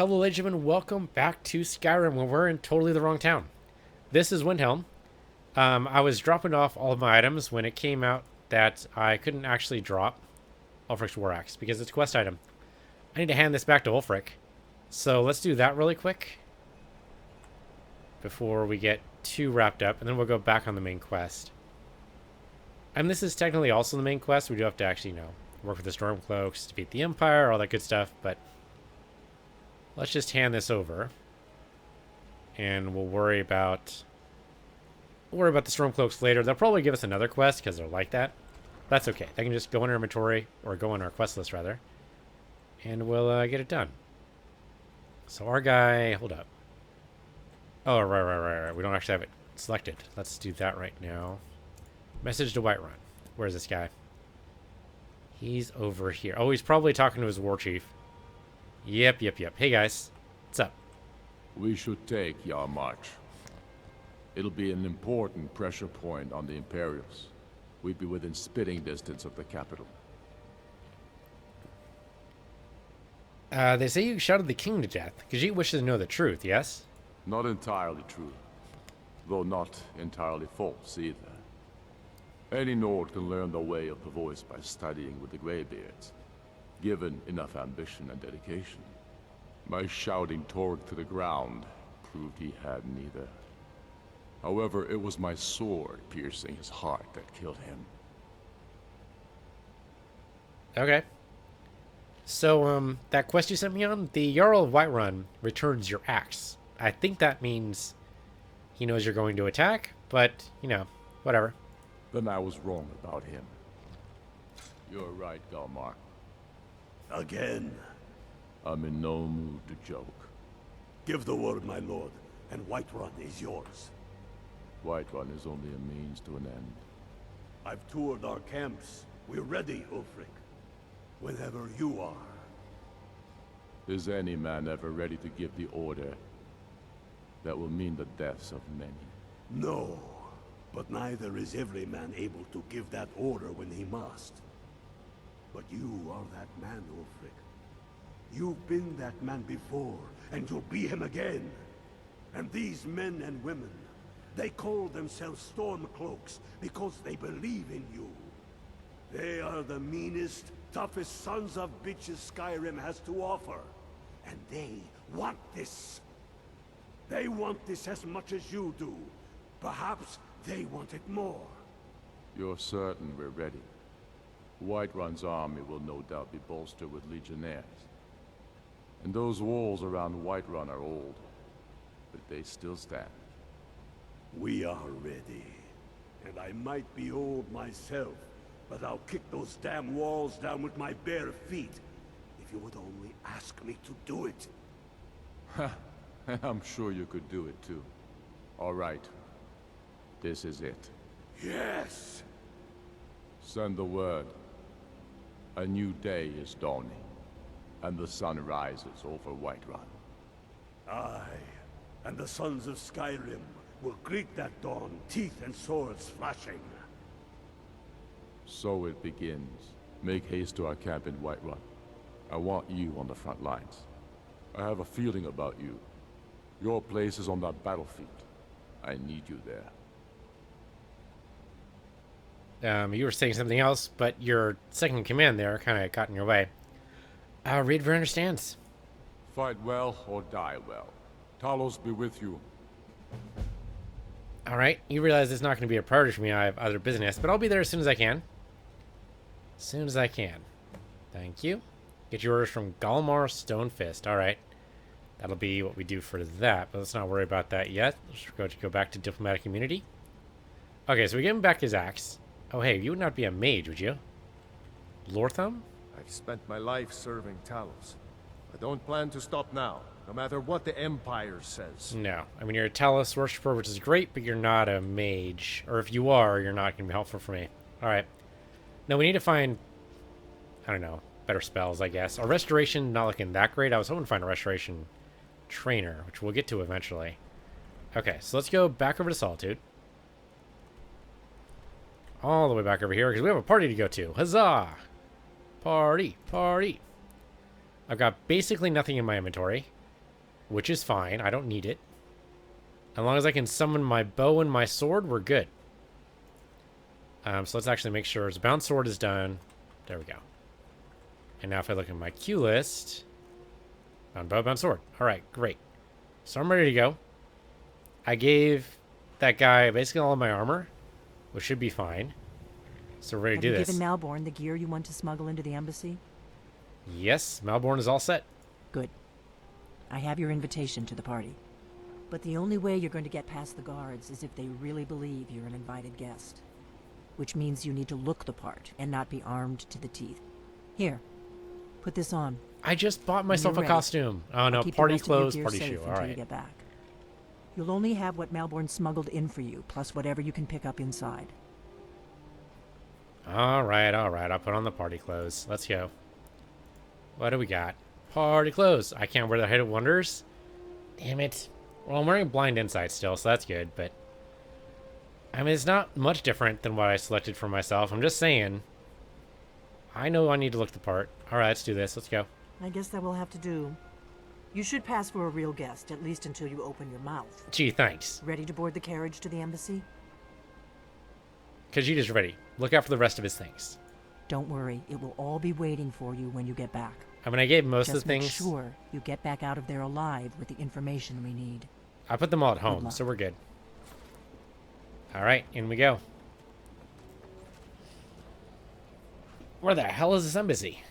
Hello, ladies and gentlemen. Welcome back to Skyrim, where we're in totally the wrong town. This is Windhelm. I was dropping off all of my items when it came out that I couldn't actually drop Ulfric's War Axe because it's a quest item. I need to hand this back to Ulfric. So let's do that really quick before we get too wrapped up, and then we'll go back on the main quest. And this is technically also the main quest. We do have to actually, work with the Stormcloaks, defeat the Empire, all that good stuff, but let's just hand this over, and we'll worry about the Stormcloaks later. They'll probably give us another quest because they're like that. That's okay. They can just go in our inventory, or go in our quest list rather, and we'll get it done. So our guy, hold up. Oh, right. We don't actually have it selected. Let's do that right now. Message to Whiterun. Where's this guy? He's over here. Oh, he's probably talking to his war chief. Yep. Hey, guys. What's up? We should take Yarmarch. It'll be an important pressure point on the Imperials. We'd be within spitting distance of the capital. They say you shouted the king to death. Khajiit wishes to know the truth, yes? Not entirely true, though not entirely false either. Any Nord can learn the way of the voice by studying with the Greybeards, given enough ambition and dedication. My shouting Torg to the ground proved he had neither. However, it was my sword piercing his heart that killed him. Okay. So, that quest you sent me on, the Jarl of Whiterun returns your axe. I think that means he knows you're going to attack, but, whatever. Then I was wrong about him. You're right, Galmar. Again. I'm in no mood to joke. Give the word, my lord, and Whiterun is yours. Whiterun is only a means to an end. I've toured our camps. We're ready, Ulfric. Whenever you are. Is any man ever ready to give the order that will mean the deaths of many? No, but neither is every man able to give that order when he must. But you are that man, Ulfric. You've been that man before, and you'll be him again. And these men and women, they call themselves Stormcloaks because they believe in you. They are the meanest, toughest sons of bitches Skyrim has to offer. And they want this. They want this as much as you do. Perhaps they want it more. You're certain we're ready? Whiterun's army will no doubt be bolstered with legionnaires. And those walls around Whiterun are old, but they still stand. We are ready. And I might be old myself, but I'll kick those damn walls down with my bare feet. If you would only ask me to do it. I'm sure you could do it too. All right. This is it. Yes! Send the word. A new day is dawning, and the sun rises over Whiterun. Aye, and the sons of Skyrim will greet that dawn, teeth and swords flashing. So it begins. Make haste to our camp in Whiterun. I want you on the front lines. I have a feeling about you. Your place is on that battlefield. I need you there. You were saying something else, but your second in command there kind of got in your way. Reader understands. Fight well or die well. Talos be with you. Alright, you realize it's not going to be a priority for me. I have other business, but I'll be there as soon as I can. As soon as I can. Thank you. Get your orders from Galmar Stonefist. Alright. That'll be what we do for that, but let's not worry about that yet. Let's go back to Diplomatic Immunity. Okay, so we give him back his axe. Oh, hey, you would not be a mage, would you? Lortham? I've spent my life serving Talos. I don't plan to stop now, no matter what the Empire says. No. I mean, you're a Talos worshiper, which is great, but you're not a mage. Or if you are, you're not going to be helpful for me. Alright. Now, we need to find, I don't know, better spells, I guess. Our restoration, not looking that great. I was hoping to find a restoration trainer, which we'll get to eventually. Okay, so let's go back over to Solitude. All the way back over here, because we have a party to go to. Huzzah! Party! I've got basically nothing in my inventory. which is fine. I don't need it. As long as I can summon my bow and my sword, we're good. So let's actually make sure his bound sword is done. There we go. And now if I look at my queue list, bound bow, bound sword. All right, great. So I'm ready to go. I gave that guy basically all of my armor, which should be fine. So we're ready to do this. Have you given Malborn the gear you want to smuggle into the embassy? Yes, Malborn is all set. Good. I have your invitation to the party. But the only way you're going to get past the guards is if they really believe you're an invited guest. Which means you need to look the part and not be armed to the teeth. Here, put this on. I just bought myself a costume. Oh no, Keep party the rest of your clothes, gear party safe shoe. All until you right. get back. You'll only have what Malborn smuggled in for you, plus whatever you can pick up inside. All right, all right. I'll put on the party clothes. Let's go. What do we got? Party clothes. I can't wear the Head of Wonders. Damn it. Well, I'm wearing blind insight still, so that's good, but I mean, it's not much different than what I selected for myself. I'm just saying. I know I need to look the part. All right, let's do this. Let's go. I guess that will have to do. You should pass for a real guest, at least until you open your mouth. Gee, thanks. Ready to board the carriage to the embassy? Khajiit is ready. Look out for the rest of his things. Don't worry, it will all be waiting for you when you get back. I mean, I gave most Just of the things. make sure you get back out of there alive with the information we need. I put them all at Good home, luck. so we're good. All right, in we go. Where the hell is this embassy?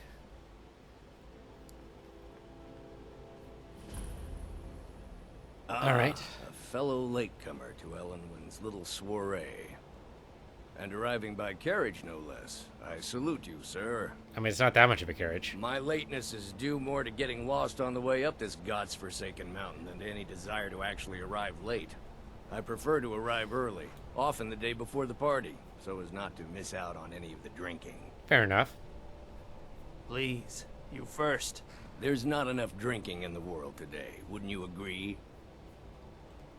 All right. A fellow latecomer to Elenwyn's little soiree. And arriving by carriage, no less. I salute you, sir. I mean, it's not that much of a carriage. My lateness is due more to getting lost on the way up this god's-forsaken mountain than to any desire to actually arrive late. I prefer to arrive early, often the day before the party, so as not to miss out on any of the drinking. Fair enough. Please, you first. There's not enough drinking in the world today, wouldn't you agree?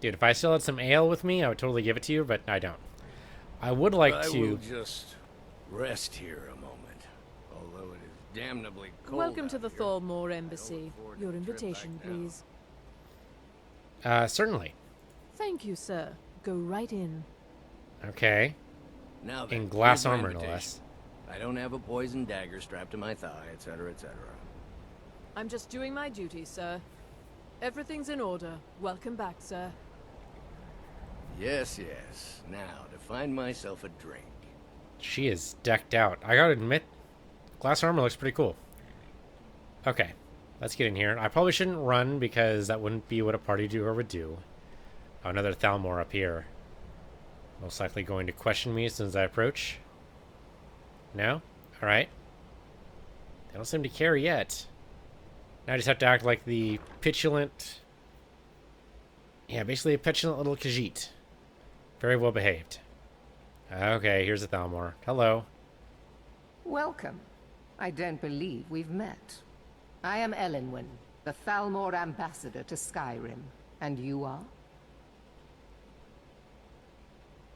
Dude, if I still had some ale with me, I would totally give it to you, but I don't. I would like I to... will just rest here a moment, although it is damnably cold. Welcome to out the here. Thormore I Embassy. look forward to Your the trip invitation, back down. please. Certainly. Thank you, sir. Go right in. Okay. Now then, In glass here's my armor, no invitation. less. I don't have a poisoned dagger strapped to my thigh, etc., etc. I'm just doing my duty, sir. Everything's in order. Welcome back, sir. Yes, yes. Now, to find myself a drink. She is decked out. I gotta admit, glass armor looks pretty cool. Okay, let's get in here. I probably shouldn't run because that wouldn't be what a party-goer would do. Oh, another Thalmor up here. Most likely going to question me as soon as I approach. No? Alright. They don't seem to care yet. Now I just have to act like the petulant... Yeah, basically a petulant little Khajiit. Very well behaved. Okay, here's a Thalmor. Hello. Welcome. I don't believe we've met. I am Elenwyn, the Thalmor ambassador to Skyrim. And you are?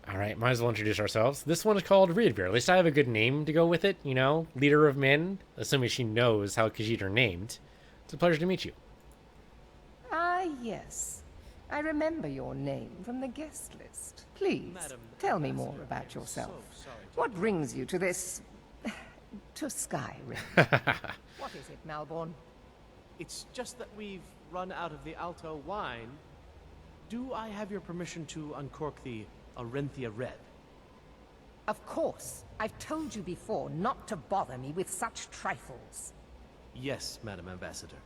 Alright, might as well introduce ourselves. This one is called Reedbeer. At least I have a good name to go with it, you know? Leader of men, assuming she knows how Khajiit are named. It's a pleasure to meet you. Ah, yes. I remember your name from the guest list. Please, tell me more about yourself. What brings you to this... to Skyrim? What is it, Malborn? It's just that we've run out of the Alto wine. Do I have your permission to uncork the Arenthia Red? Of course. I've told you before not to bother me with such trifles. Yes, Madam Ambassador.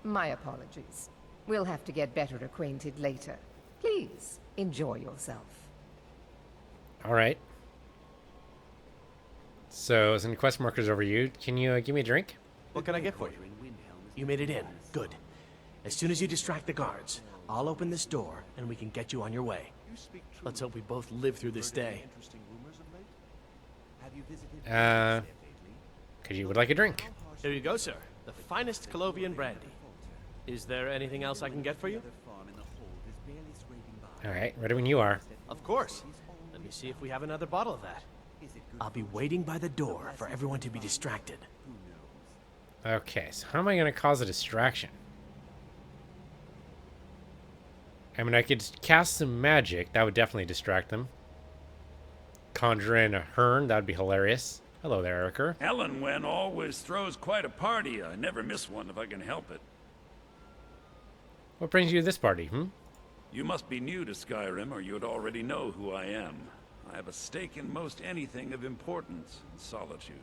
My apologies. We'll have to get better acquainted later. Please, enjoy yourself. Alright. So, some quest markers over you. Can you give me a drink? What can I get for you? You made it in. Good. As soon as you distract the guards, I'll open this door and we can get you on your way. Let's hope we both live through this day. Because you would like a drink. Here you go, sir. The finest Colovian brandy. Is there anything else I can get for you? Alright, ready when you are. Of course. Let me see if we have another bottle of that. I'll be waiting by the door for everyone to be distracted. Okay, so how am I going to cause a distraction? I mean, I could cast some magic. That would definitely distract them. Conjure in a Hearn. That would be hilarious. Hello there, Eriker. Elenwen always throws quite a party. I never miss one if I can help it. What brings you to this party, You must be new to Skyrim, or you'd already know who I am. I have a stake in most anything of importance in Solitude.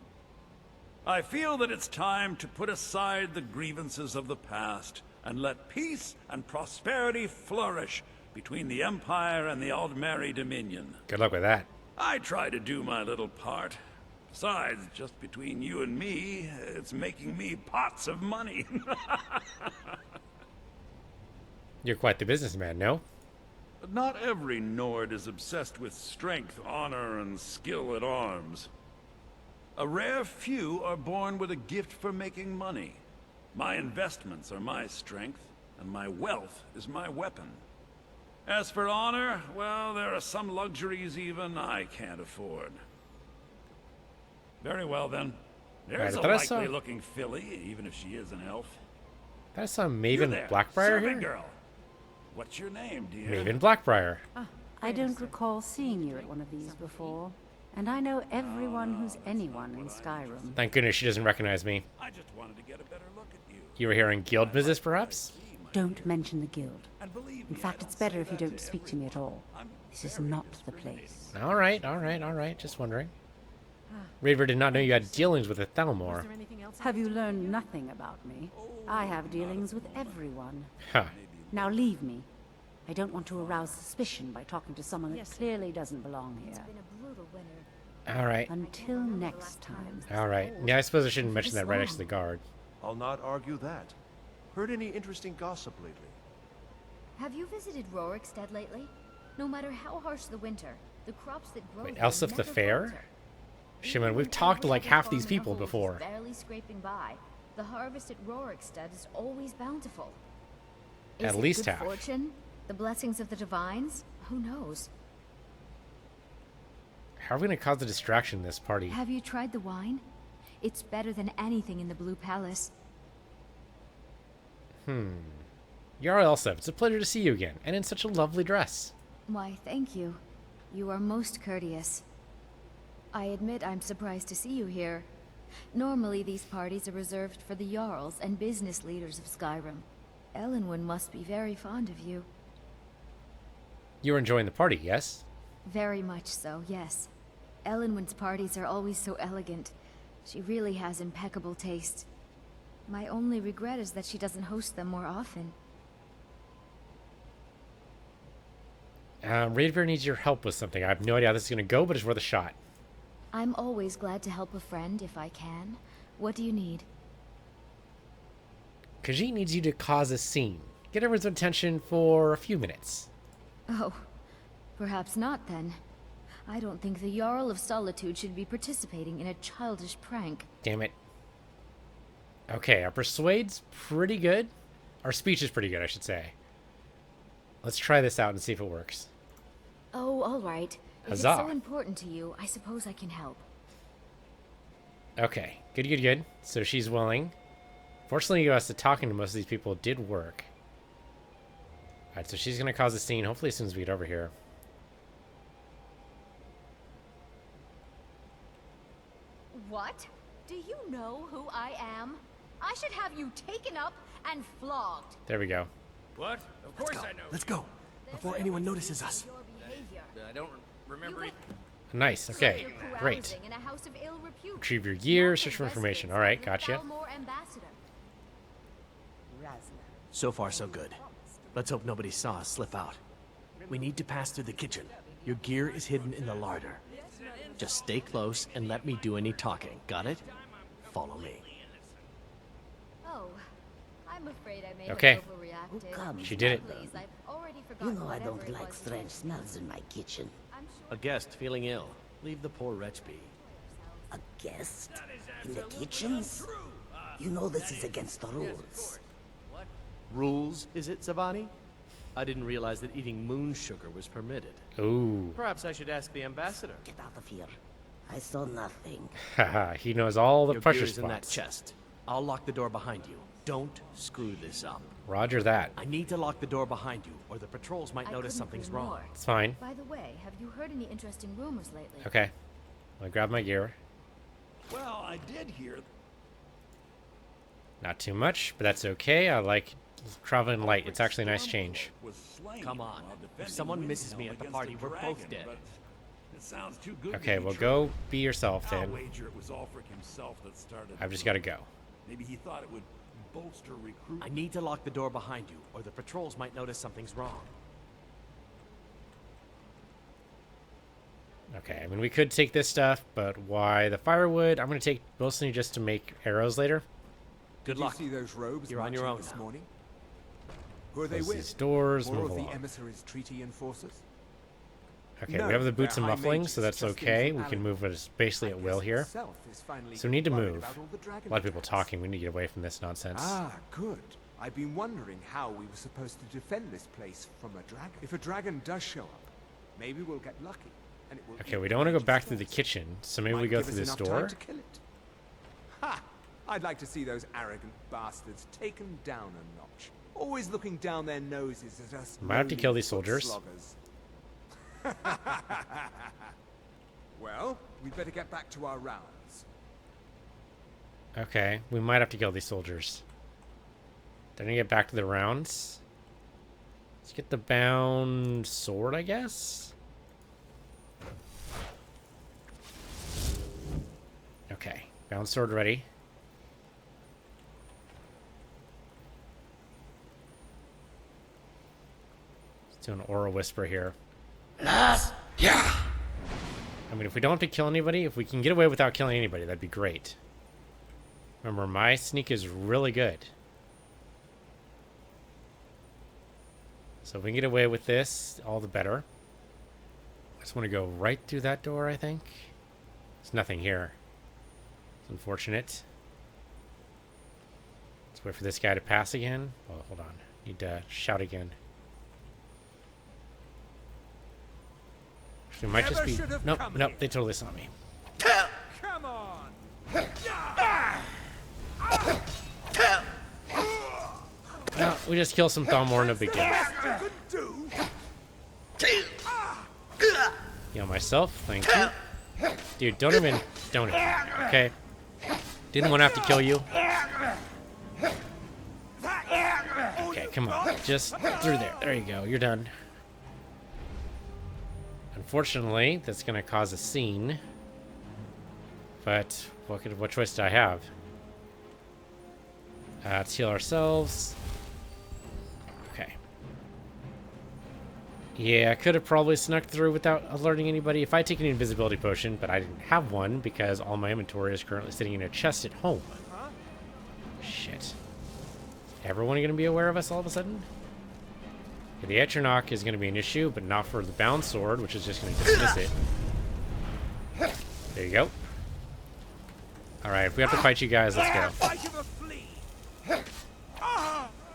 I feel that it's time to put aside the grievances of the past and let peace and prosperity flourish between the Empire and the Aldmeri Dominion. Good luck with that. I try to do my little part. Besides, just between you and me, it's making me pots of money. You're quite the businessman, no? But not every Nord is obsessed with strength, honor, and skill at arms. A rare few are born with a gift for making money. My investments are my strength, and my wealth is my weapon. As for honor, well, there are some luxuries even I can't afford. Very well, then. There's a likely-looking filly, even if she is an elf. That is some Maven You there, Blackbriar servant here? girl. What's your name, dear? Maven Blackbriar. I don't recall seeing you at one of these before, and I know everyone who's anyone in Skyrim. Thank goodness she doesn't recognize me. I just wanted to get a better look at you. You were here in guild business, perhaps? Don't mention the guild. In fact, it's better if you don't speak to me at all. This is not the place. All right. Just wondering. Raver did not know you had dealings with a Thalmor. Have you learned nothing about me? I have dealings with everyone. Huh. Now leave me. I don't want to arouse suspicion by talking to someone that clearly doesn't belong here. All right. Until next time. All right. Yeah, I suppose I shouldn't mention that right next to the guard. I'll not argue that. Heard any interesting gossip lately? Have you visited Rorikstead lately? No matter how harsh the winter, the crops that grow Wait, there Elsif the never Fair? falter. Shimon, we've Even talked to when like the half these farmer people who's before. barely scraping by, the harvest at Rorikstead is always bountiful. At Is it least good half. fortune? The blessings of the divines? Who knows? How are we going to cause a distraction in this party? Have you tried the wine? It's better than anything in the Blue Palace. Jarl Elsif, it's a pleasure to see you again, and in such a lovely dress. Why, thank you. You are most courteous. I admit I'm surprised to see you here. Normally these parties are reserved for the Jarls and business leaders of Skyrim. Elenwen must be very fond of you. You were enjoying the party, yes? Very much so, yes. Elenwen's parties are always so elegant. She really has impeccable taste. My only regret is that she doesn't host them more often. Raidver needs your help with something. I have no idea how this is going to go, but it's worth a shot. I'm always glad to help a friend if I can. What do you need? Khajiit needs you to cause a scene. Get everyone's attention for a few minutes. Oh, perhaps not then. I don't think the Jarl of Solitude should be participating in a childish prank. Damn it. Okay, our persuade's pretty good. Our speech is pretty good, I should say. Let's try this out and see if it works. Oh, all right. If it's Huzzah. so important to you, I suppose I can help. Okay, good. So she's willing. Fortunately, us to talking to most of these people did work. Alright, so she's going to cause a scene, hopefully as soon as we get over here. What? Do you know who I am? I should have you taken up and flogged. There we go. What? Of course I know. Let's go. Before anyone notices us. Your behavior. I don't remember it. Nice, okay, great. Carousing in a house of ill repute. Retrieve your gear, Nothing search for information. resonates Alright, with gotcha. Thalmor ambassador. So far, so good. Let's hope nobody saw us slip out. We need to pass through the kitchen. Your gear is hidden in the larder. Just stay close and let me do any talking. Got it? Follow me. Oh, I'm afraid I may Okay. have overreacted. comes She did it. Please, I've already You forgotten know I whatever don't it like was. strange smells in my kitchen. I'm sure A guest feeling ill. Leave the poor wretch be. A guest? In the kitchens? You know this is against the rules. Rules, is it, Zavani? I didn't realize that eating moon sugar was permitted. Ooh. Perhaps I should ask the ambassador. Get out of here. I saw nothing. Haha, he knows all the Your pressure gear is in that spots. chest. I'll lock the door behind you. Don't screw this up. Roger that. I need to lock the door behind you, or the patrols might notice something's wrong. It's fine. By the way, have you heard any interesting rumors lately? Okay. I'll grab my gear. Well, I did hear. Not too much, but that's okay. I like traveling light. It's actually a nice change. Come on. If someone misses me at the party, we're both dead. It sounds too good. Okay, well, go be yourself I'll then. wager it was Ulfric himself that started. I've just got to go. Maybe he thought it would bolster recruitment. I need to lock the door behind you, or the patrols might notice something's wrong. Okay, I mean, we could take this stuff, but why the firewood? I'm going to take mostly just to make arrows later. Good luck. Did you see those robes You're on your own this now. morning? Who are they Close with? these doors, More move of the along. emissaries' treaty enforcers? Okay, No, we have the boots they're and high muffling, mages so that's just in okay. from We can Allen. move it basically at will here. Self is finally So we need to worried move. about all the A dragon lot of people attacks. talking. We need to get away from this nonsense. Ah, good. I've been wondering how we were supposed to defend this place from a dragon. If a dragon does show up, maybe we'll get lucky. And it will Okay, eat we don't want to go Mage's back through the force. kitchen, so maybe we Might go give through us this enough time door. to kill it. Ha! I'd like to see those arrogant bastards taken down a notch. Always looking down their noses at us. Might have to kill lowly these soldiers. foot sloggers. Well, we'd better get back to our rounds. Okay, we might have to kill these soldiers. Then we get back to the rounds. Let's get the bound sword, I guess. Okay, bound sword ready. Let's do an aura whisper here. Yeah. I mean, if we don't have to kill anybody, if we can get away without killing anybody, that'd be great. Remember, my sneak is really good. So if we can get away with this, all the better. I just want to go right through that door, I think. There's nothing here. It's unfortunate. Let's wait for this guy to pass again. Oh, hold on. Need to shout again. Actually, it might just be... Nope, nope, they totally saw me. Come on! Well, we just kill some Thalmor, no big deal. Heal myself, thank you. Dude, don't even... Okay? Didn't want to have to kill you. Okay, come on. Just through there. There you go. You're done. Unfortunately, that's going to cause a scene. But what choice do I have? Let's heal ourselves. Okay. Yeah, I could have probably snuck through without alerting anybody if I take an invisibility potion, but I didn't have one because all my inventory is currently sitting in a chest at home. Shit. Everyone going to be aware of us all of a sudden? Okay, the Etchernach is going to be an issue, but not for the bound sword, which is just going to dismiss it. There you go. Alright, if we have to fight you guys, let's go.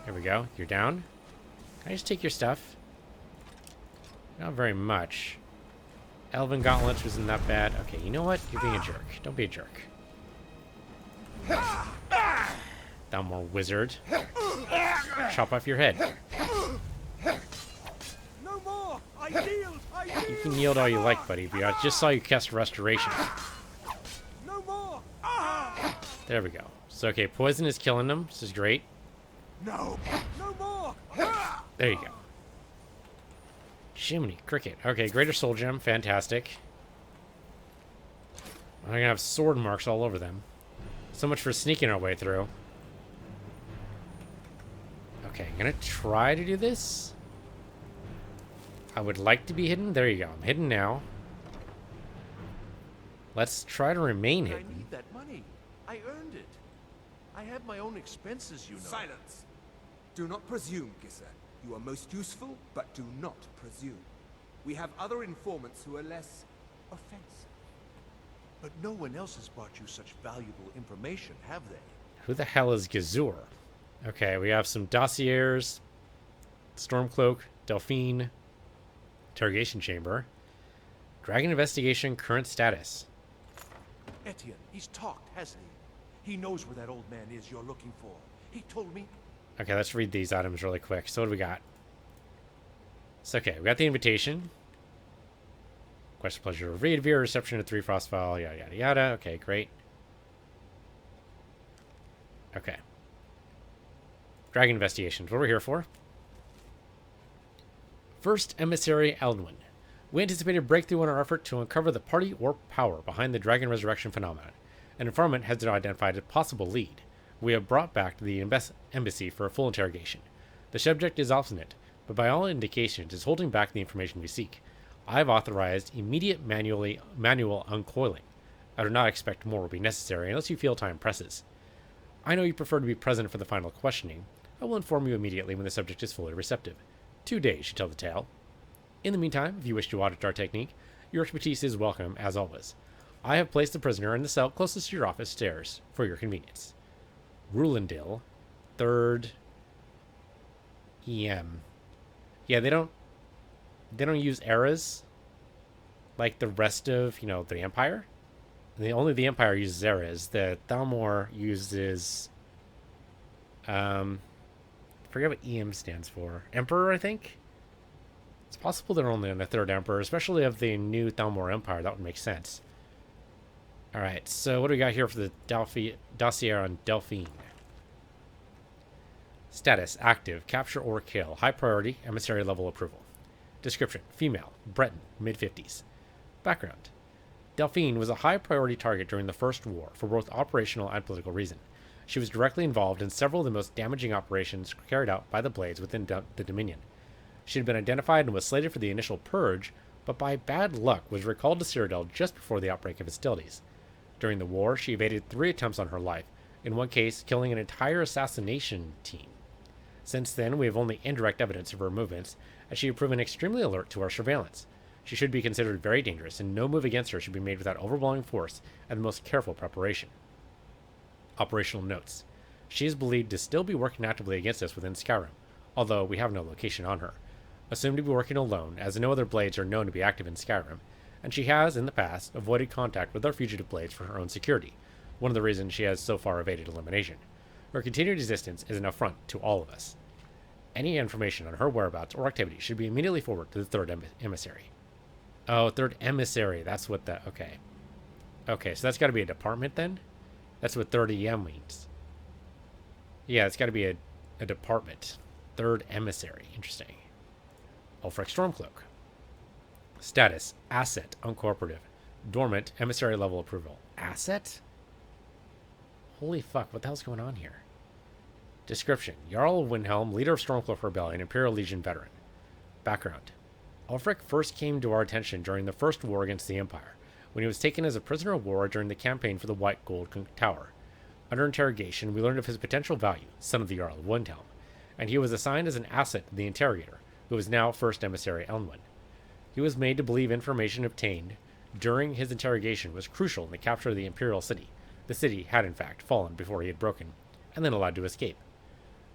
There we go. You're down. Can I just take your stuff? Not very much. Elven Gauntlets wasn't that bad. Okay, you know what? You're being a jerk. Don't be a jerk. Thalmor wizard. Chop off your head. No more! I yield! You can yield all you like, buddy, but I just saw you cast Restoration. No more! There we go. So, okay, poison is killing them. This is great. No! No more! There you go. Shimmy, cricket. Okay, Greater Soul Gem. Fantastic. I'm going to have sword marks all over them. So much for sneaking our way through. Okay, I'm going to try to do this. I would like to be hidden. There you go. I'm hidden now. Let's try to remain I hidden. need that money. I earned it. I have my own expenses, you know. Silence! Do not presume, Gisser. You are most useful, but do not presume. We have other informants who are less offensive. But no one else has brought you such valuable information, have they? Who the hell is Gazur? Okay, we have some dossiers. Stormcloak, Delphine, Interrogation Chamber. Dragon Investigation, current status. Etienne, he's talked, hasn't he? He knows where that old man is you're looking for. He told me. Okay, let's read these items really quick. So what do we got? So, okay, we got the invitation. Question, pleasure to read via reception at 3 Frostfall, yada, yada, yada. Okay, great. Okay. Dragon investigations. What we're here for? First Emissary Eldwin. We anticipate a breakthrough in our effort to uncover the party or power behind the dragon resurrection phenomenon. An informant has been identified as a possible lead. We have brought back to the embassy for a full interrogation. The subject is obstinate, but by all indications is holding back the information we seek. I have authorized immediate manual uncoiling. I do not expect more will be necessary unless you feel time presses. I know you prefer to be present for the final questioning. I will inform you immediately when the subject is fully receptive. 2 days should tell the tale. In the meantime, if you wish to audit our technique, your expertise is welcome, as always. I have placed the prisoner in the cell closest to your office stairs, for your convenience. Rulendil, 3rd EM. Yeah, they don't use eras like the rest of, the Empire. Only the Empire uses eras. The Thalmor uses forget what EM stands for. Emperor, I think? It's possible they're only in the 3rd Emperor, especially of the new Thalmor Empire. That would make sense. Alright, so what do we got here for the dossier on Delphine? Status, active, capture or kill, high priority, emissary level approval. Description, female, Breton, mid-50s. Background, Delphine was a high priority target during the First War for both operational and political reason. She was directly involved in several of the most damaging operations carried out by the Blades within the Dominion. She had been identified and was slated for the initial purge, but by bad luck was recalled to Cyrodiil just before the outbreak of hostilities. During the war, she evaded 3 attempts on her life, in one case killing an entire assassination team. Since then, we have only indirect evidence of her movements, as she had proven extremely alert to our surveillance. She should be considered very dangerous, and no move against her should be made without overwhelming force and the most careful preparation. Operational notes. She is believed to still be working actively against us within Skyrim, although we have no location on her. Assumed to be working alone, as no other Blades are known to be active in Skyrim, and she has, in the past, avoided contact with our fugitive Blades for her own security, one of the reasons she has so far evaded elimination. Her continued existence is an affront to all of us. Any information on her whereabouts or activity should be immediately forwarded to the 3rd Emissary. Oh, 3rd Emissary, that's what the... Okay. Okay, so that's got to be a department then? That's what 3rd EM means. Yeah, it's got to be a department. 3rd Emissary, interesting. Ulfric Stormcloak. Status, asset, uncooperative. Dormant, emissary level approval. Asset? Holy fuck, what the hell's going on here? Description, Jarl of Windhelm, leader of Stormcloak Rebellion, Imperial Legion veteran. Background. Ulfric first came to our attention during the First War against the Empire, when he was taken as a prisoner of war during the campaign for the White Gold Tower. Under interrogation, we learned of his potential value, son of the Jarl of Windhelm, and he was assigned as an asset to the interrogator, who is now First Emissary Elwyn. He was made to believe information obtained during his interrogation was crucial in the capture of the Imperial City. The city had in fact fallen before he had broken, and then allowed to escape.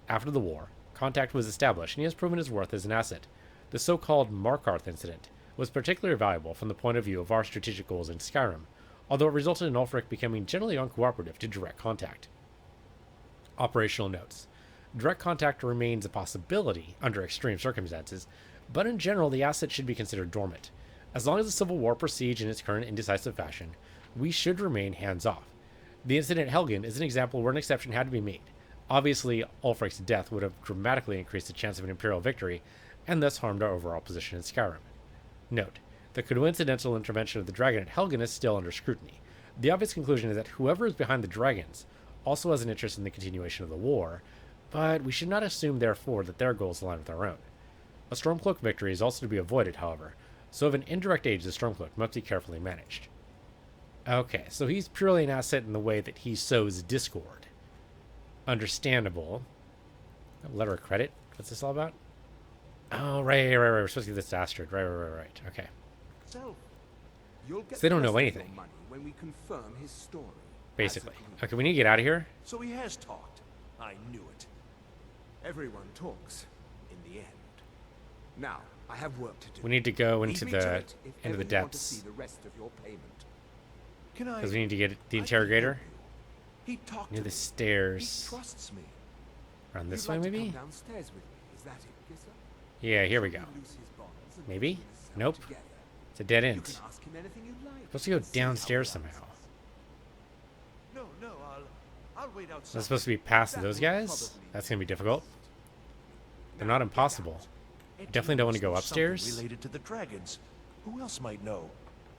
After the war, contact was established, and he has proven his worth as an asset. The so-called Markarth incident was particularly valuable from the point of view of our strategic goals in Skyrim, although it resulted in Ulfric becoming generally uncooperative to direct contact. Operational notes. Direct contact remains a possibility under extreme circumstances, but in general the asset should be considered dormant. As long as the Civil War proceeds in its current indecisive fashion, we should remain hands-off. The incident at Helgen is an example where an exception had to be made. Obviously, Ulfric's death would have dramatically increased the chance of an Imperial victory, and thus harmed our overall position in Skyrim. Note, the coincidental intervention of the dragon at Helgen is still under scrutiny. The obvious conclusion is that whoever is behind the dragons also has an interest in the continuation of the war, but we should not assume, therefore, that their goals align with our own. A Stormcloak victory is also to be avoided, however, so of an indirect aid to the Stormcloak must be carefully managed. Okay, so he's purely an asset in the way that he sows discord. Understandable. Letter of credit? What's this all about? Oh, right. We're supposed to get this to Astrid. Right. Okay. So, you'll get So they don't know the rest of anything. your money when we confirm his story. Basically. Okay, we need to get out of here. So he has talked. I knew it. Everyone talks in the end. Now, I have work to do. We need to go Leave into me the to it if into ever the you want to depths. see the rest of your payment. Can I? Because we need to get the interrogator He talked near to the me. stairs. He trusts me. Around this You'd way, like to maybe? come downstairs with me, is that it, Gisser? Yeah, here we go. Maybe? Nope. It's a dead You end. can ask him anything you like. Supposed to go downstairs somehow. No, I'll wait outside. That's supposed to be past those guys? That's gonna be difficult. They're not impossible. I definitely don't want to go upstairs. Something related to the dragons. Who else might know?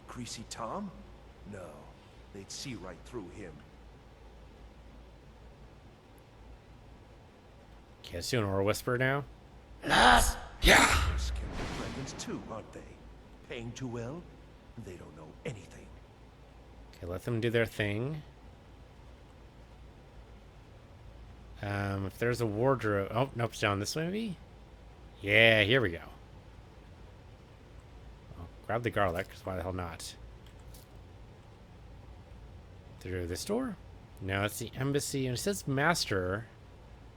Greasy Tom? No, they'd see right through him. Okay, let's do an aura whisper now. They're scared of dragons too, aren't they? Paying too well? They don't know anything. Okay, let them do their thing. If there's a wardrobe... Oh, nope, it's down this way, maybe? Yeah, here we go. I'll grab the garlic, because why the hell not? Through this door? No, it's the embassy, and it says master.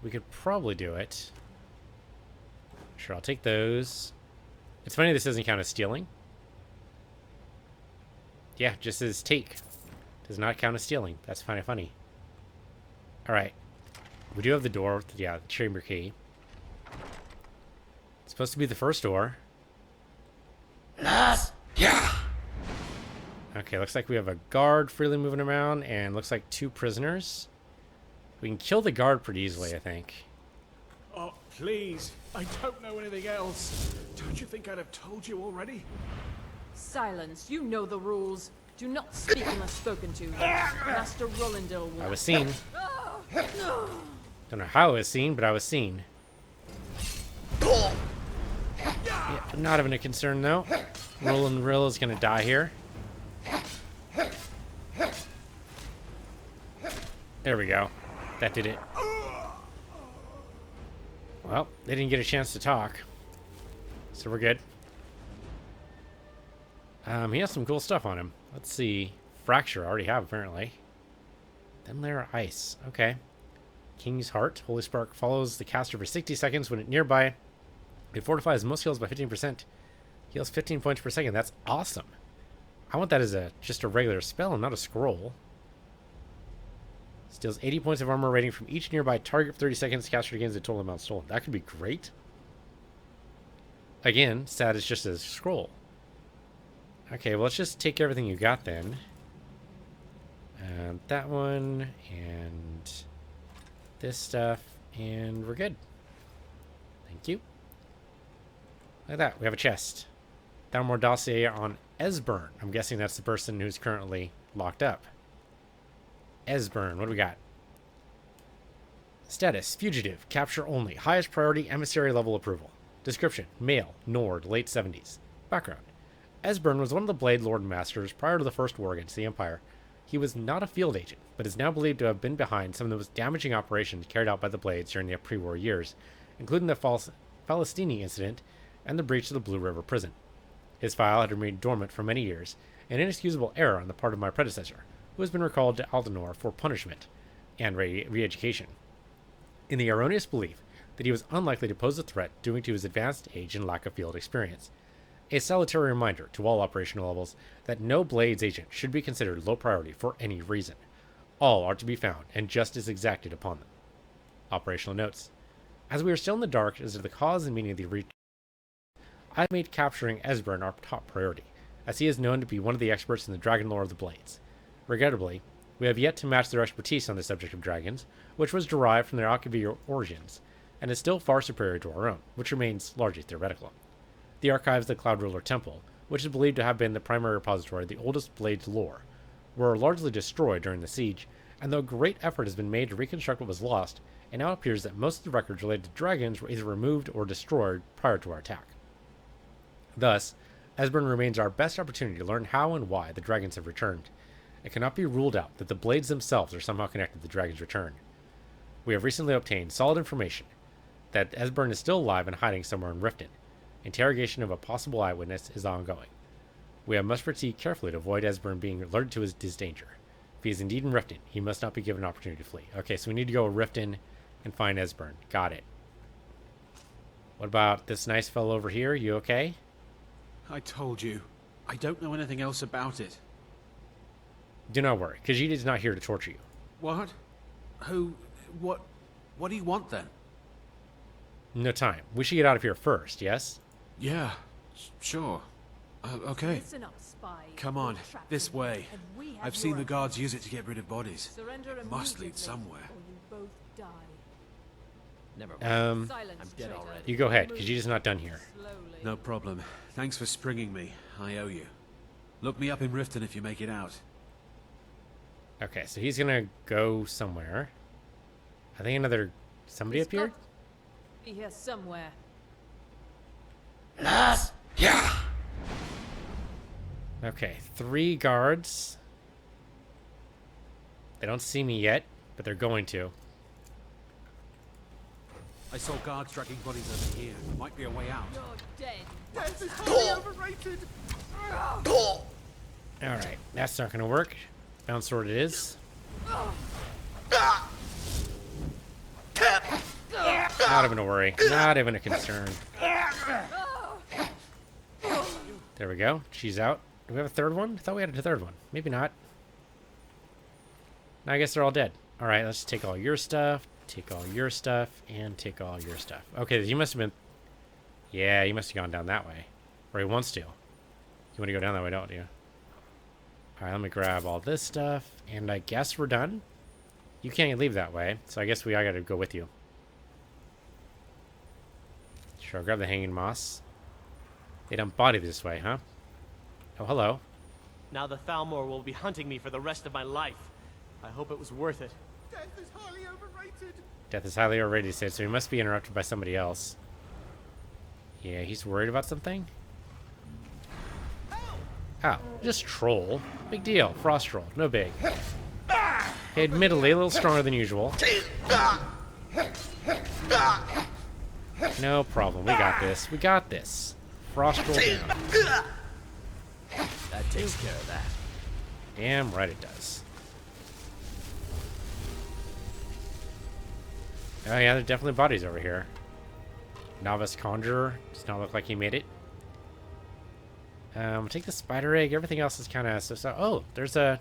We could probably do it. Sure, I'll take those. It's funny this doesn't count as stealing. Yeah, just as take. Does not count as stealing. That's kind of funny. Alright. We do have the door with the chamber key. It's supposed to be the first door. Okay, looks like we have a guard freely moving around, and looks like 2 prisoners. We can kill the guard pretty easily, I think. Oh, please. I don't know anything else. Don't you think I'd have told you already? Silence. You know the rules. Do not speak unless spoken to. Master Rolandil will... I was seen. Don't know how I was seen, but I was seen. Yeah, I'm not having a concern, though. Roland Rill is going to die here. There we go. That did it. Well, they didn't get a chance to talk. So we're good. He has some cool stuff on him. Let's see. Fracture, I already have, apparently. Then layer of ice. Okay. King's Heart. Holy Spark follows the caster for 60 seconds when it nearby. It fortifies most heals by 15%. Heals 15 points per second. That's awesome. I want that as just a regular spell and not a scroll. Steals 80 points of armor rating from each nearby target for 30 seconds. Caster gains the total amount stolen. That could be great. Again, sad it's just a scroll. Okay, well, let's just take everything you got then. That one, and this stuff, and we're good. Thank you. Look at that, we have a chest. Downward dossier on Esbern. I'm guessing that's the person who's currently locked up. Esbern, what do we got? Status, fugitive, capture only, highest priority, emissary level approval. Description, male, Nord, late 70s. Background, Esbern was one of the Blade Lord Masters prior to the First War against the Empire. He was not a field agent, but is now believed to have been behind some of the most damaging operations carried out by the Blades during the pre-war years, including the Falastini incident and the breach of the Blue River prison. His file had remained dormant for many years, an inexcusable error on the part of my predecessor, who has been recalled to Aldenor for punishment and re-education, in the erroneous belief that he was unlikely to pose a threat due to his advanced age and lack of field experience. A salutary reminder to all operational levels that no Blades agent should be considered low priority for any reason. All are to be found, and justice exacted upon them. Operational notes. As we are still in the dark as to the cause and meaning of the breach, I have made capturing Esbern our top priority, as he is known to be one of the experts in the dragon lore of the Blades. Regrettably, we have yet to match their expertise on the subject of dragons, which was derived from their Alchemy origins, and is still far superior to our own, which remains largely theoretical. The archives of the Cloud Ruler Temple, which is believed to have been the primary repository of the oldest Blades lore, were largely destroyed during the siege, and though great effort has been made to reconstruct what was lost, it now appears that most of the records related to dragons were either removed or destroyed prior to our attack. Thus, Esbern remains our best opportunity to learn how and why the dragons have returned. It cannot be ruled out that the Blades themselves are somehow connected to the dragon's return. We have recently obtained solid information that Esbern is still alive and hiding somewhere in Riften. Interrogation of a possible eyewitness is ongoing. We must proceed carefully to avoid Esbern being alerted to his danger. If he is indeed in Riften, he must not be given an opportunity to flee. Okay, so we need to go to Riften and find Esbern. Got it. What about this nice fellow over here? You okay? I told you. I don't know anything else about it. Do not worry. Khajiit is not here to torture you. What? Who? What do you want then? No time. We should get out of here first, yes? Yeah, sure. Okay. Listen up, spy. Come on, We'll trap this you, way. and we have I've seen your the guards use it to get rid of bodies. Surrender It must lead immediately, somewhere. or you both die. Never mind. Silence, I'm dead traitor. already. You go ahead, Khajiit's not done here. No problem. Thanks for springing me. I owe you. Look me up in Riften if you make it out. Okay, so he's gonna go somewhere. I think another... Somebody He's appeared? got to be here somewhere. Yeah. Okay, 3 guards. They don't see me yet, but they're going to. I saw guards dragging bodies over here. Might be a way out. You're dead. Death is highly overrated! Alright, that's not gonna work. Bound sword it is. Not even a worry. Not even a concern. There we go. She's out. Do we have a third one? I thought we had a third one. Maybe not. I guess they're all dead. Alright, let's take all your stuff, take all your stuff, and take all your stuff. Okay, you must have been... Yeah, you must have gone down that way. Or he wants to. You want to go down that way, don't you? Alright, let me grab all this stuff. And I guess we're done. You can't leave that way, so I guess I gotta go with you. Sure, grab the hanging moss. They dump body this way, huh? Oh, hello. Now the Thalmor will be hunting me for the rest of my life. I hope it was worth it. Death is highly overrated! Death is highly overrated, so he must be interrupted by somebody else. Yeah, he's worried about something? Oh, just troll. Big deal. Frost troll. No big. Okay, admittedly, a little stronger than usual. No problem. We got this. We got this. Frost troll down. That takes care of that. Damn right it does. Oh yeah, there's definitely bodies over here. Novice Conjurer. Does not look like he made it. Take the spider egg. Everything else is kind of so. Oh, there's a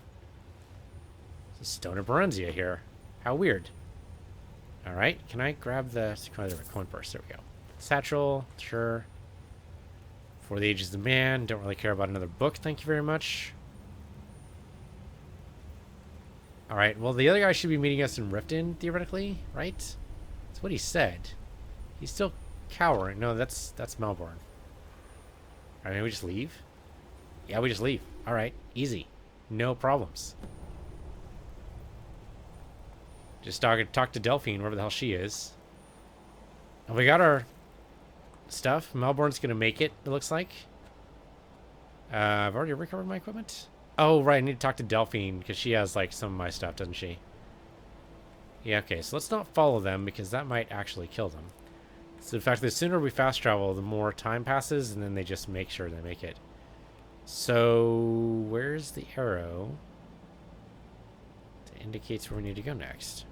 stone of Barenziah here. How weird. All right, can I grab the coin purse? There we go. Satchel, sure. For the Ages of Man. Don't really care about another book. Thank you very much. All right. Well, the other guy should be meeting us in Riften, theoretically, right? That's what he said. He's still cowering. No, that's Melbourne. All right, maybe we just leave. Yeah, we just leave. All right, easy, no problems. Just talk to Delphine, wherever the hell she is. And we got our stuff. Melbourne's gonna make it. It looks like. I've already recovered my equipment. Oh right, I need to talk to Delphine because she has like some of my stuff, doesn't she? Yeah. Okay, so let's not follow them because that might actually kill them. So in fact, the sooner we fast travel, the more time passes, and then they just make sure they make it. So where's the arrow that indicates where we need to go next?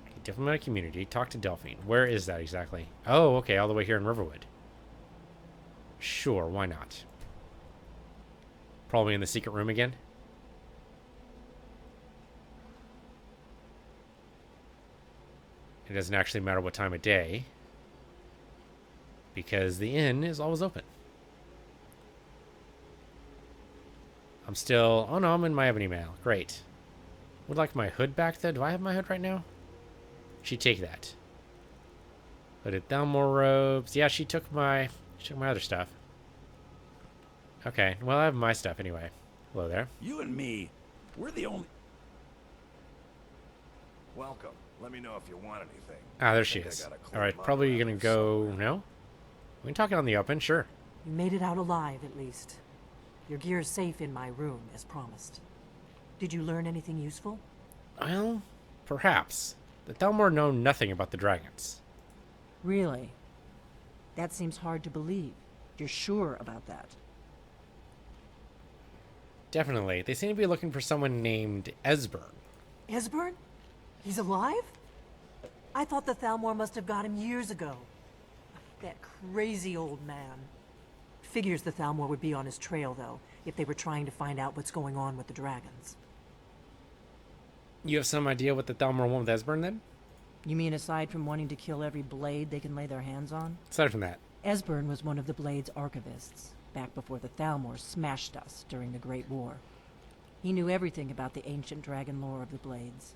Okay, diplomatic community. Talk to Delphine. Where is that exactly? Oh, okay, all the way here in Riverwood. Sure, why not? Probably in the secret room again. It doesn't actually matter what time of day, because the inn is always open. I'm still... Oh no, I'm in my ebony mail. Great. Would like my hood back though. Do I have my hood right now? She'd take that. Hooded Thalmor robes. Yeah, she took my other stuff. Okay, well I have my stuff anyway. Hello there. You and me, we're the only... Welcome. Let me know if you want anything. Ah, there she is. Alright, probably gonna go... No? We can talk it on the open, sure. You made it out alive, at least. Your gear's safe in my room, as promised. Did you learn anything useful? Well, perhaps. The Thalmor know nothing about the dragons. Really? That seems hard to believe. You're sure about that? Definitely. They seem to be looking for someone named Esbern. Esbern? He's alive? I thought the Thalmor must have got him years ago. That crazy old man. Figures the Thalmor would be on his trail, though, if they were trying to find out what's going on with the dragons. You have some idea what the Thalmor want with Esbern, then? You mean aside from wanting to kill every blade they can lay their hands on? Aside from that. Esbern was one of the Blade's archivists, back before the Thalmor smashed us during the Great War. He knew everything about the ancient dragon lore of the Blades.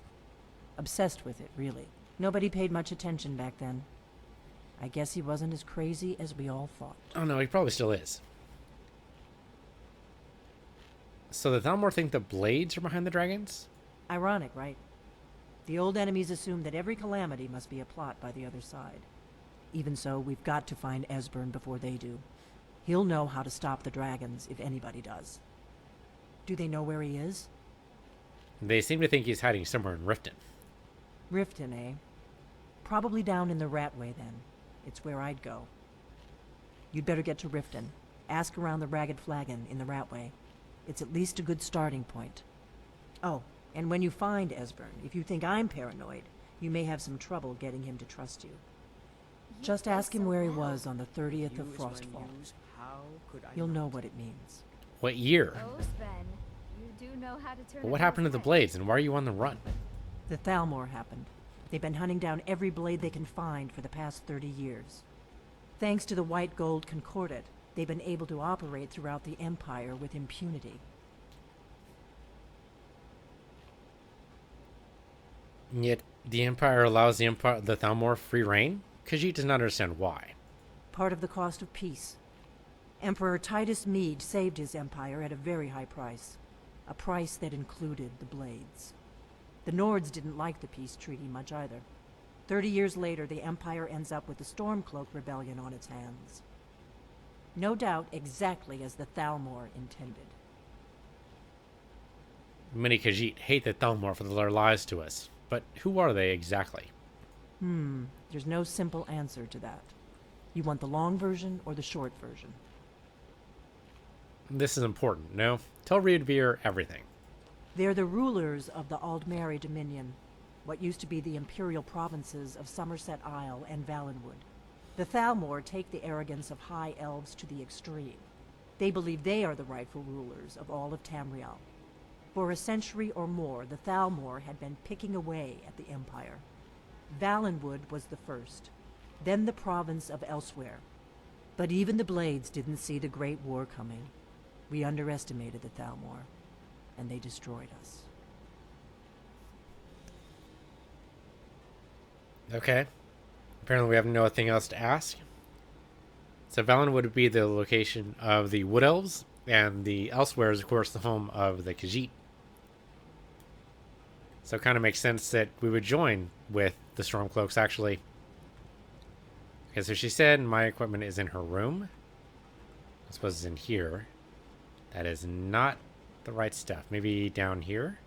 Obsessed with it, really. Nobody paid much attention back then. I guess he wasn't as crazy as we all thought. Oh no, he probably still is. So the Thalmor think the Blades are behind the dragons? Ironic, right? The old enemies assume that every calamity must be a plot by the other side. Even so, we've got to find Esbern before they do. He'll know how to stop the dragons, if anybody does. Do they know where he is? They seem to think he's hiding somewhere in Riften. Riften, eh? Probably down in the Ratway, then. It's where I'd go. You'd better get to Riften. Ask around the Ragged Flagon in the Ratway. It's at least a good starting point. Oh, and when you find Esbern, if you think I'm paranoid, you may have some trouble getting him to trust you. Just ask him where he was on the 30th of Frostfall. You'll know what it means. What year? Oh, Sven, you do know how to turn. Well, what happened to the Blades, and why are you on the run? The Thalmor happened. They've been hunting down every blade they can find for the past 30 years. Thanks to the White Gold Concordat, they've been able to operate throughout the Empire with impunity. And yet, the Empire allows the Thalmor free reign? Khajiit does not understand why. Part of the cost of peace. Emperor Titus Mede saved his empire at a very high price. A price that included the Blades. The Nords didn't like the peace treaty much either. 30 years later, the Empire ends up with the Stormcloak Rebellion on its hands. No doubt exactly as the Thalmor intended. Many Khajiit hate the Thalmor for their lies to us. But who are they exactly? There's no simple answer to that. You want the long version or the short version? This is important, no? Tell Riedveer everything. They're the rulers of the Aldmeri Dominion, what used to be the imperial provinces of Somerset Isle and Valenwood. The Thalmor take the arrogance of high elves to the extreme. They believe they are the rightful rulers of all of Tamriel. For a century or more, the Thalmor had been picking away at the Empire. Valenwood was the first, then the province of Elsewhere. But even the Blades didn't see the Great War coming. We underestimated the Thalmor, and they destroyed us. Okay. Apparently we have nothing else to ask. So Valenwood would be the location of the Wood Elves, and the Elsewhere is, of course, the home of the Khajiit. So it kind of makes sense that we would join with the Stormcloaks, actually. Okay, so she said my equipment is in her room. I suppose it's in here. That is not the right stuff. Maybe down here?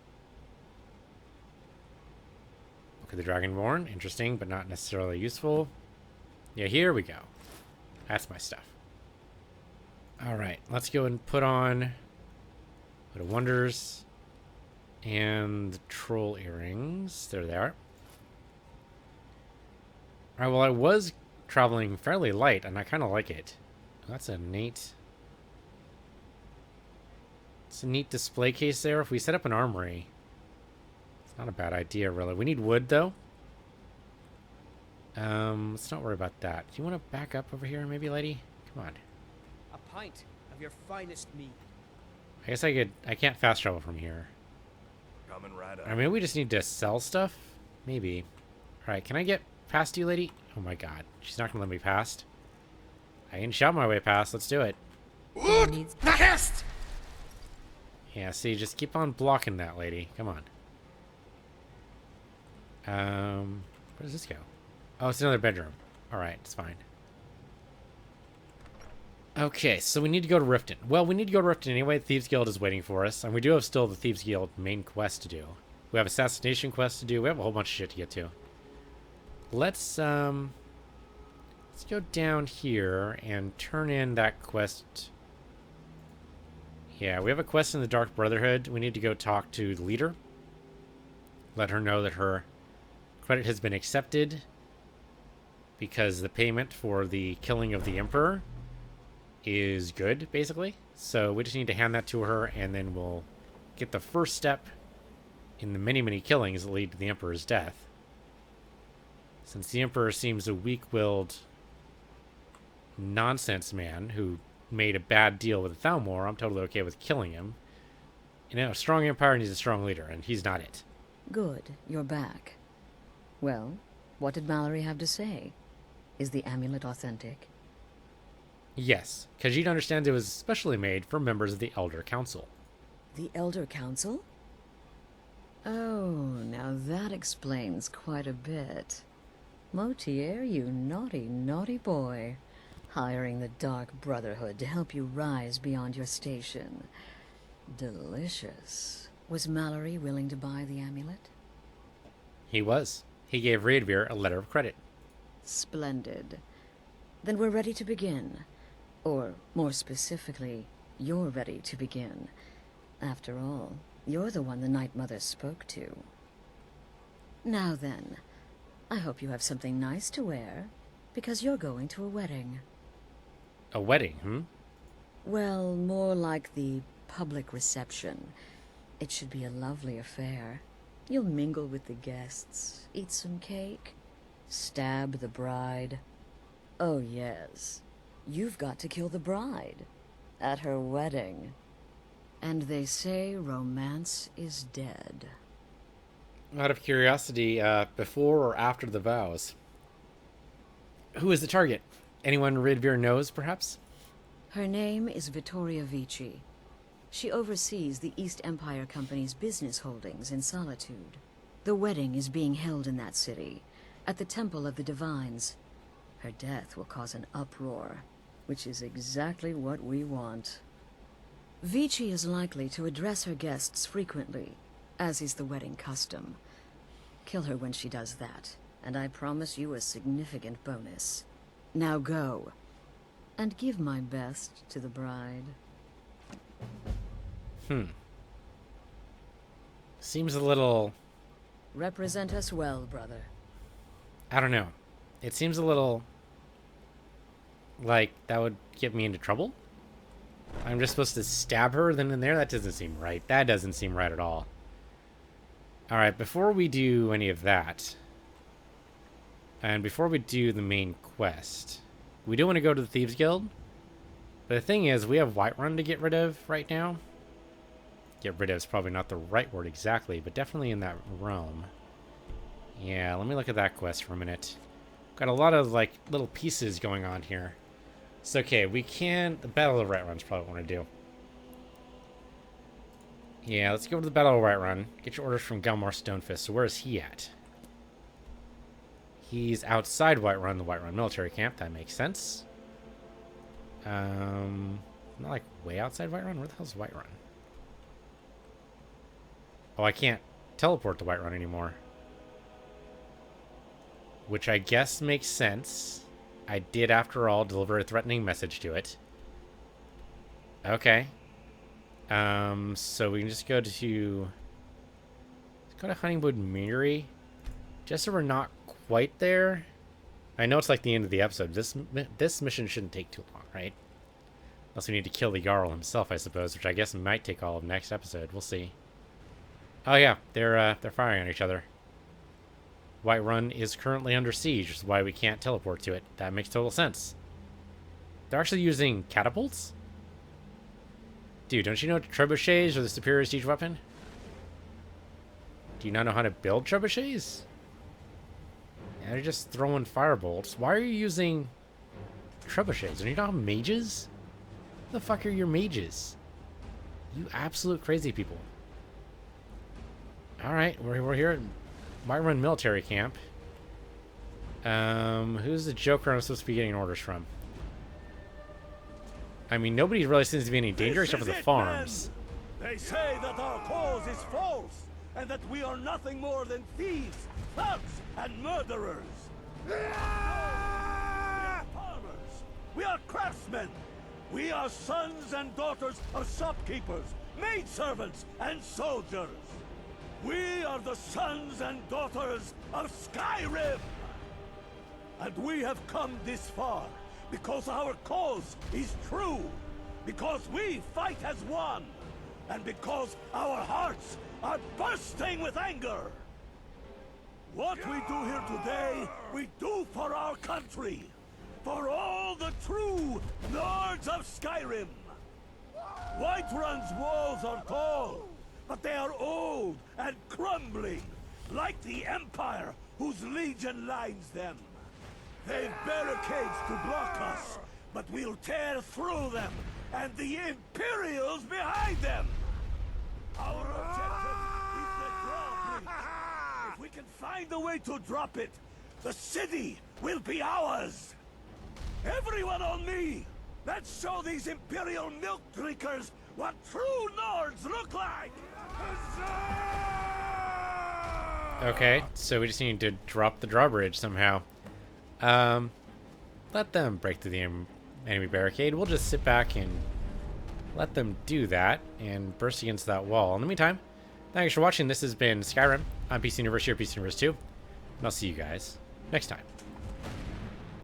Okay, the Dragonborn. Interesting, but not necessarily useful. Yeah, here we go. That's my stuff. Alright, let's go and put on Hood of Wonders and the Troll Earrings. There they are. Alright, well, I was traveling fairly light, and I kind of like it. That's a neat... It's a neat display case there. If we set up an armory, it's not a bad idea, really. We need wood, though. Let's not worry about that. Do you want to back up over here, maybe, lady? Come on. A pint of your finest meat. I guess I can't fast travel from here. Coming right up. I mean, we just need to sell stuff? Maybe. Alright, can I get past you, lady? Oh my god. She's not gonna let me past. I can shout my way past. Let's do it. Past! Yeah, see, just keep on blocking that, lady. Come on. Where does this go? Oh, it's another bedroom. Alright, it's fine. Okay, so we need to go to Riften. Well, we need to go to Riften anyway. The Thieves Guild is waiting for us. And we do have still the Thieves Guild main quest to do. We have assassination quest to do. We have a whole bunch of shit to get to. Let's go down here and turn in that quest. Yeah, we have a quest in the Dark Brotherhood. We need to go talk to the leader. Let her know that her credit has been accepted because the payment for the killing of the Emperor is good, basically. So we just need to hand that to her, and then we'll get the first step in the many, many killings that lead to the Emperor's death. Since the Emperor seems a weak-willed nonsense man who made a bad deal with Thalmor, I'm totally okay with killing him. You know, a strong Empire needs a strong leader, and he's not it. Good, you're back. Well, what did Mallory have to say? Is the amulet authentic? Yes, Khajiit understands it was specially made for members of the Elder Council. The Elder Council? Oh, now that explains quite a bit. Motier, you naughty, naughty boy. Hiring the Dark Brotherhood to help you rise beyond your station. Delicious. Was Mallory willing to buy the amulet? He was. He gave Raedvir a letter of credit. Splendid. Then we're ready to begin. Or, more specifically, you're ready to begin. After all, you're the one the Night Mother spoke to. Now then, I hope you have something nice to wear, because you're going to a wedding. A wedding, Well, more like the public reception. It should be a lovely affair. You'll mingle with the guests, eat some cake, stab the bride. Oh yes, you've got to kill the bride at her wedding. And they say romance is dead. Out of curiosity, before or after the vows? Who is the target? Anyone Raedvir knows, perhaps? Her name is Vittoria Vici. She oversees the East Empire Company's business holdings in Solitude. The wedding is being held in that city, at the Temple of the Divines. Her death will cause an uproar, which is exactly what we want. Vici is likely to address her guests frequently, as is the wedding custom. Kill her when she does that, and I promise you a significant bonus. Now go, and give my best to the bride. Seems a little... Represent us well, brother. I don't know. It seems a little... like that would get me into trouble? I'm just supposed to stab her then and there? That doesn't seem right. That doesn't seem right at all. Alright, before we do any of that, and before we do the main quest, we do want to go to the Thieves Guild. But the thing is, we have Whiterun to get rid of right now. Get rid of is probably not the right word exactly, but definitely in that realm. Yeah, let me look at that quest for a minute. Got a lot of, like, little pieces going on here. It's okay, we can... The Battle of Whiterun's probably what I want to do. Yeah, let's go to the Battle of Whiterun. Get your orders from Galmar Stonefist. So where is he at? He's outside Whiterun, the Whiterun military camp. That makes sense. Not like way outside Whiterun? Where the hell's Whiterun? Oh, I can't teleport to Whiterun anymore. Which I guess makes sense. I did, after all, deliver a threatening message to it. Okay. So we can just go to... Let's go to Honeywood Meadery. Just so we're not quite there. I know it's like the end of the episode. This mission shouldn't take too long, right? Unless we need to kill the Jarl himself, I suppose, which I guess might take all of next episode. We'll see. Oh yeah, they're firing on each other. Whiterun is currently under siege, which is why we can't teleport to it. That makes total sense. They're actually using catapults? Dude, don't you know trebuchets are the superior siege weapon? Do you not know how to build trebuchets? Yeah, they're just throwing firebolts. Why are you using trebuchets? Are you not mages? What the fuck are your mages? You absolute crazy people. Alright, we're here at Whiterun military camp. Who's the Joker I'm supposed to be getting orders from? I mean, nobody really seems to be in any danger except for the farms. They say that our cause is false, and that we are nothing more than thieves, thugs, and murderers. We are farmers. We are craftsmen. We are sons and daughters of shopkeepers, maidservants, and soldiers. We are the sons and daughters of Skyrim! And we have come this far because our cause is true, because we fight as one, and because our hearts are bursting with anger. What we do here today We do for our country. For all the true Lords of Skyrim. Whiterun's walls are tall, but they are old and crumbling, like the Empire whose legion lines them. They've barricades to block us, but we'll tear through them, and the Imperials behind them! Our objective is the drawbridge. If we can find a way to drop it, the city will be ours! Everyone on me! Let's show these Imperial milk drinkers what true Nords look like! Okay, so we just need to drop the drawbridge somehow. Let them break through the enemy barricade. We'll just sit back and let them do that and burst against that wall. In the meantime, thanks for watching. This has been Skyrim. I'm PC Universe here, PC Universe 2, and I'll see you guys next time.